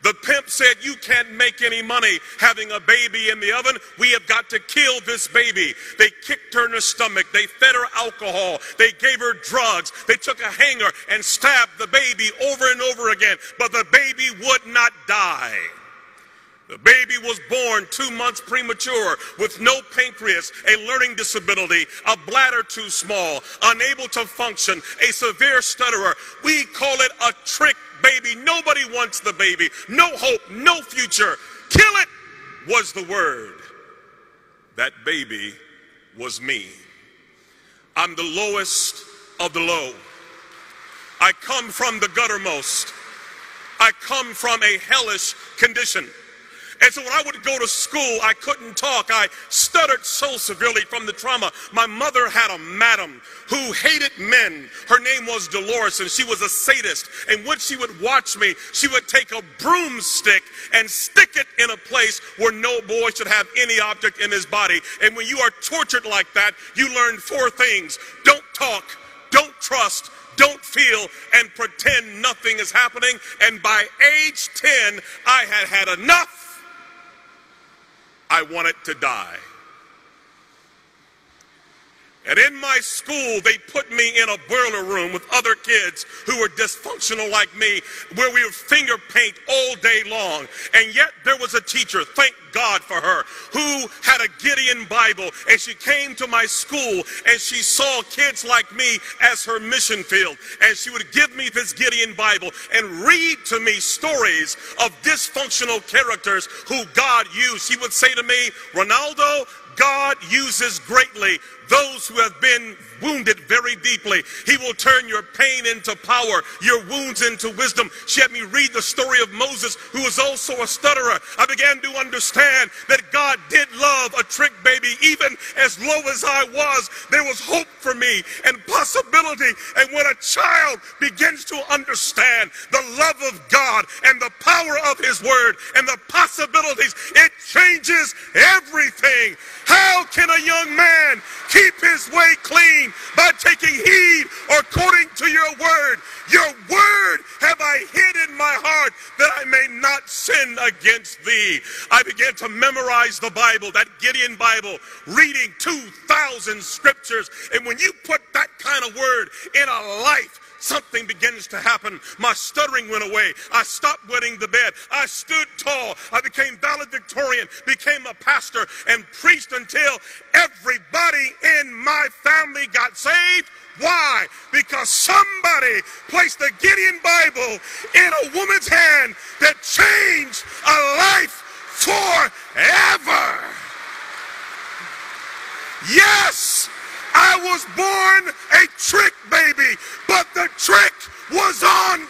The pimp said, you can't make any money having a baby in the oven. We have got to kill this baby. They kicked her in the stomach. They fed her alcohol. They gave her drugs. They took a hanger and stabbed the baby over and over again. But the baby would not die. The baby was born 2 months premature with no pancreas, a learning disability, a bladder too small, unable to function, a severe stutterer. We call it a trick baby. Nobody wants the baby. No hope, no future. Kill it was the word. That baby was me. I'm the lowest of the low. I come from the guttermost. I come from a hellish condition. And so when I would go to school, I couldn't talk. I stuttered so severely from the trauma. My mother had a madam who hated men. Her name was Dolores, and she was a sadist. And when she would watch me, she would take a broomstick and stick it in a place where no boy should have any object in his body. And when you are tortured like that, you learn 4 things. Don't talk, don't trust, don't feel, and pretend nothing is happening. And by age 10, I had had enough. I wanted to die. And in my school, they put me in a boiler room with other kids who were dysfunctional like me, where we would finger paint all day long. And yet there was a teacher, thank God for her, who had a Gideon Bible. And she came to my school and she saw kids like me as her mission field. And she would give me this Gideon Bible and read to me stories of dysfunctional characters who God used. She would say to me, Ronaldo, God uses greatly those who have been wounded very deeply. He will turn your pain into power, your wounds into wisdom. She had me read the story of Moses, who was also a stutterer. I began to understand that God did love a trick baby. Even as low as I was, there was hope for me and possibility. And when a child begins to understand the love of God and the power of His Word and the possibilities, it changes everything. How can a young man keep his way clean? By taking heed according to your word. Your word have I hid in my heart that I may not sin against thee. I began to memorize the Bible, that Gideon Bible, reading 2,000 scriptures. And when you put that kind of word in a life, something begins to happen. My stuttering went away. I stopped wetting the bed. I stood tall. I became valedictorian, became a pastor, and preached until everybody in my family got saved. Why? Because somebody placed the Gideon Bible in a woman's hand that changed a life forever. Yes, I was born a trick baby, but the trick was on